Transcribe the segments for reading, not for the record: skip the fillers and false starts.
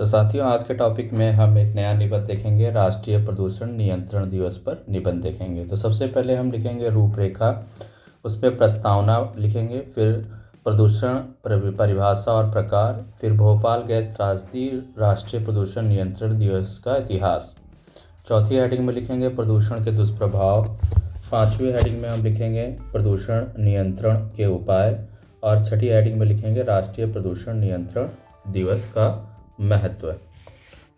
साथियों, आज के टॉपिक में हम एक नया निबंध देखेंगे। राष्ट्रीय प्रदूषण नियंत्रण दिवस पर निबंध देखेंगे। तो सबसे पहले हम लिखेंगे रूपरेखा, उस पर प्रस्तावना लिखेंगे, फिर प्रदूषण परिभाषा और प्रकार, फिर भोपाल गैस त्रासदी राष्ट्रीय प्रदूषण नियंत्रण दिवस का इतिहास। चौथी हेडिंग में लिखेंगे प्रदूषण के दुष्प्रभाव। पांचवी हेडिंग में हम लिखेंगे प्रदूषण नियंत्रण के उपाय, और छठी हेडिंग में लिखेंगे राष्ट्रीय प्रदूषण नियंत्रण दिवस का महत्व।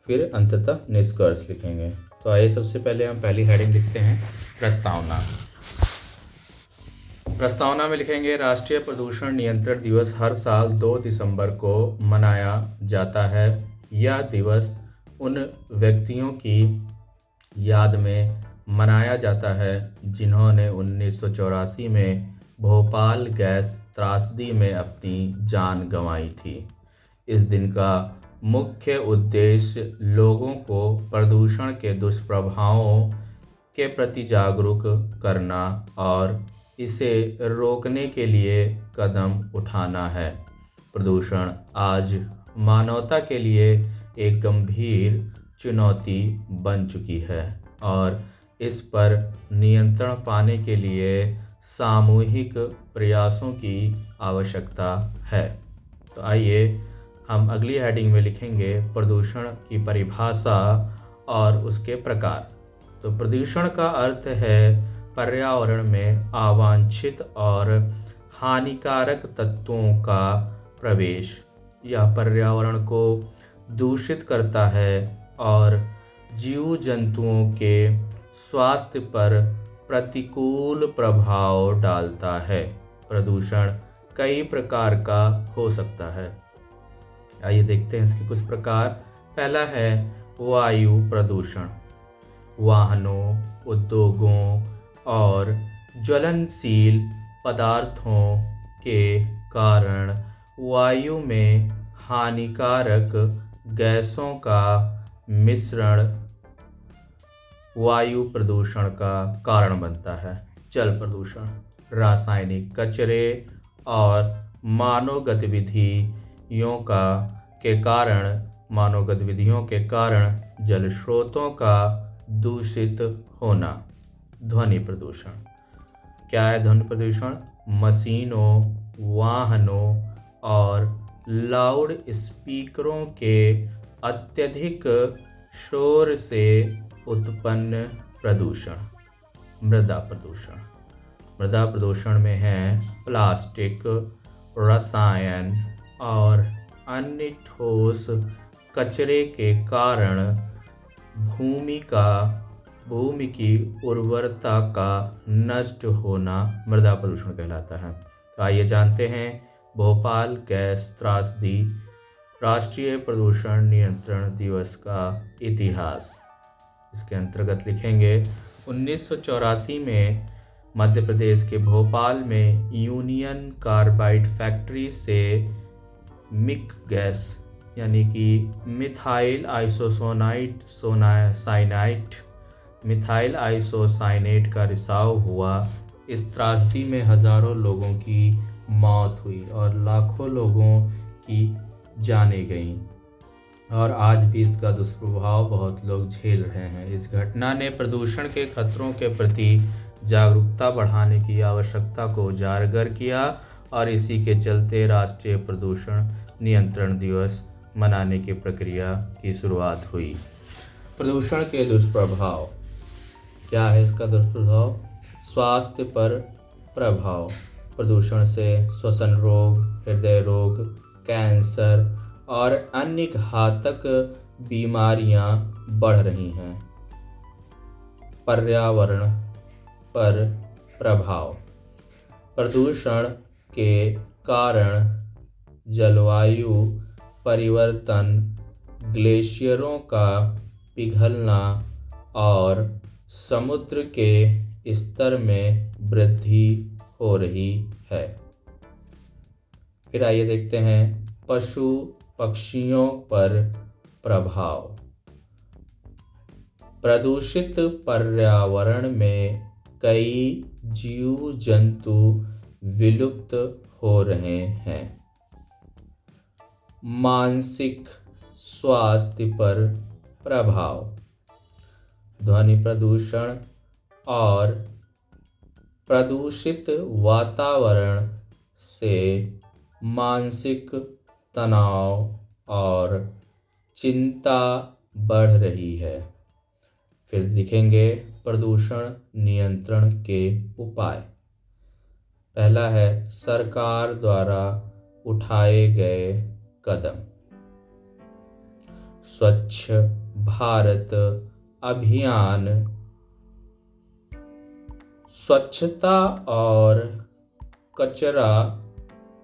फिर अंततः निष्कर्ष लिखेंगे। तो आइए सबसे पहले हम पहली हेडिंग लिखते हैं प्रस्तावना। प्रस्तावना में लिखेंगे राष्ट्रीय प्रदूषण नियंत्रण दिवस हर साल 2 दिसंबर को मनाया जाता है। यह दिवस उन व्यक्तियों की याद में मनाया जाता है जिन्होंने 1984 में भोपाल गैस त्रासदी में अपनी जान गंवाई थी। इस दिन का मुख्य उद्देश्य लोगों को प्रदूषण के दुष्प्रभावों के प्रति जागरूक करना और इसे रोकने के लिए कदम उठाना है। प्रदूषण आज मानवता के लिए एक गंभीर चुनौती बन चुकी है और इस पर नियंत्रण पाने के लिए सामूहिक प्रयासों की आवश्यकता है। तो आइए हम अगली हेडिंग में लिखेंगे प्रदूषण की परिभाषा और उसके प्रकार। तो प्रदूषण का अर्थ है पर्यावरण में अवांछित और हानिकारक तत्वों का प्रवेश। यह पर्यावरण को दूषित करता है और जीव जंतुओं के स्वास्थ्य पर प्रतिकूल प्रभाव डालता है। प्रदूषण कई प्रकार का हो सकता है। आइए देखते हैं इसके कुछ प्रकार। पहला है वायु प्रदूषण। वाहनों, उद्योगों और ज्वलनशील पदार्थों के कारण वायु में हानिकारक गैसों का मिश्रण वायु प्रदूषण का कारण बनता है। जल प्रदूषण, रासायनिक कचरे और मानव गतिविधियों के कारण जल स्रोतों का दूषित होना। ध्वनि प्रदूषण, क्या है ध्वनि प्रदूषण? मशीनों, वाहनों और लाउड स्पीकरों के अत्यधिक शोर से उत्पन्न प्रदूषण। मृदा प्रदूषण, मृदा प्रदूषण में है प्लास्टिक, रसायन और अन्य ठोस कचरे के कारण भूमि की उर्वरता का नष्ट होना मृदा प्रदूषण कहलाता है। तो आइए जानते हैं भोपाल गैस त्रासदी राष्ट्रीय प्रदूषण नियंत्रण दिवस का इतिहास। इसके अंतर्गत लिखेंगे 1984 में मध्य प्रदेश के भोपाल में यूनियन कार्बाइड फैक्ट्री से मिक गैस यानी कि मिथाइल आइसोसाइनेट का रिसाव हुआ। इस त्रासदी में हजारों लोगों की मौत हुई और लाखों लोगों की जानें गईं और आज भी इसका दुष्प्रभाव बहुत लोग झेल रहे हैं। इस घटना ने प्रदूषण के खतरों के प्रति जागरूकता बढ़ाने की आवश्यकता को उजागर किया और इसी के चलते राष्ट्रीय प्रदूषण नियंत्रण दिवस मनाने की प्रक्रिया की शुरुआत हुई। प्रदूषण के दुष्प्रभाव, क्या है इसका दुष्प्रभाव? स्वास्थ्य पर प्रभाव। प्रदूषण से श्वसन रोग, हृदय रोग, कैंसर और अन्य घातक बीमारियां बढ़ रही हैं। पर्यावरण पर प्रभाव। प्रदूषण के कारण जलवायु परिवर्तन, ग्लेशियरों का पिघलना और समुद्र के स्तर में वृद्धि हो रही है। फिर आइए देखते हैं पशु पक्षियों पर प्रभाव। प्रदूषित पर्यावरण में कई जीव जंतु विलुप्त हो रहे हैं। मानसिक स्वास्थ्य पर प्रभाव। ध्वनि प्रदूषण और प्रदूषित वातावरण से मानसिक तनाव और चिंता बढ़ रही है। फिर लिखेंगे प्रदूषण नियंत्रण के उपाय। पहला है सरकार द्वारा उठाए गए कदम। स्वच्छ भारत अभियान स्वच्छता और कचरा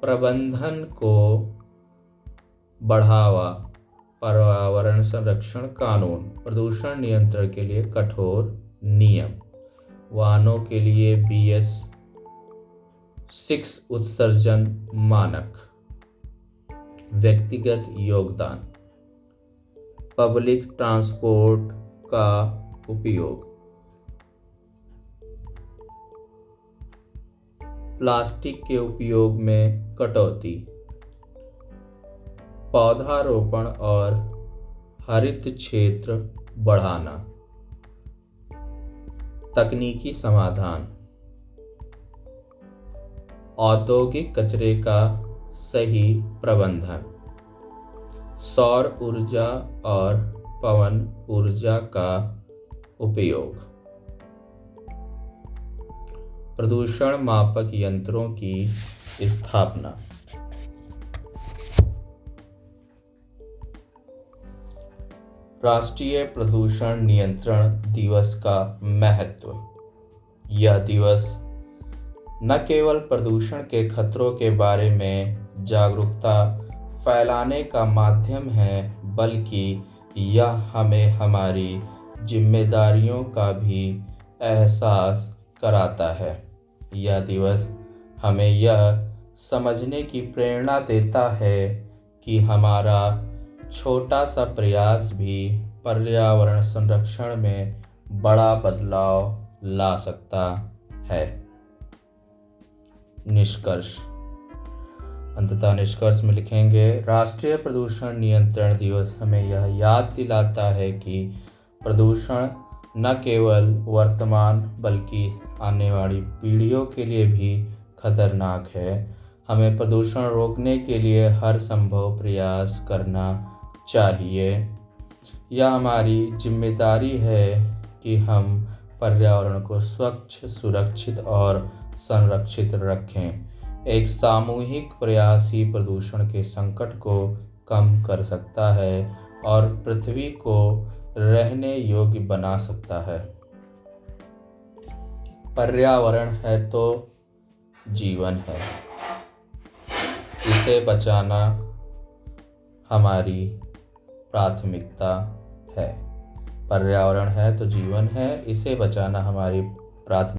प्रबंधन को बढ़ावा। पर्यावरण संरक्षण कानून। प्रदूषण नियंत्रण के लिए कठोर नियम। वाहनों के लिए BS6 उत्सर्जन मानक। व्यक्तिगत योगदान। पब्लिक ट्रांसपोर्ट का उपयोग। प्लास्टिक के उपयोग में कटौती। पौधारोपण और हरित क्षेत्र बढ़ाना। तकनीकी समाधान। औद्योगिक कचरे का सही प्रबंधन। सौर ऊर्जा और पवन ऊर्जा का उपयोग। प्रदूषण मापक यंत्रों की स्थापना। राष्ट्रीय प्रदूषण नियंत्रण दिवस का महत्व। यह दिवस न केवल प्रदूषण के खतरों के बारे में जागरूकता फैलाने का माध्यम है, बल्कि यह हमें हमारी जिम्मेदारियों का भी एहसास कराता है। यह दिवस हमें यह समझने की प्रेरणा देता है कि हमारा छोटा सा प्रयास भी पर्यावरण संरक्षण में बड़ा बदलाव ला सकता है। निष्कर्ष। अंततः निष्कर्ष में लिखेंगे राष्ट्रीय प्रदूषण नियंत्रण दिवस हमें यह याद दिलाता है कि प्रदूषण न केवल वर्तमान बल्कि आने वाली पीढ़ियों के लिए भी खतरनाक है। हमें प्रदूषण रोकने के लिए हर संभव प्रयास करना चाहिए। यह हमारी जिम्मेदारी है कि हम पर्यावरण को स्वच्छ, सुरक्षित और संरक्षित रखें। एक सामूहिक प्रयास ही प्रदूषण के संकट को कम कर सकता है और पृथ्वी को रहने योग्य बना सकता है। पर्यावरण है तो जीवन है। इसे बचाना हमारी प्राथमिकता है। पर्यावरण है तो जीवन है, इसे बचाना हमारी प्राथमिकता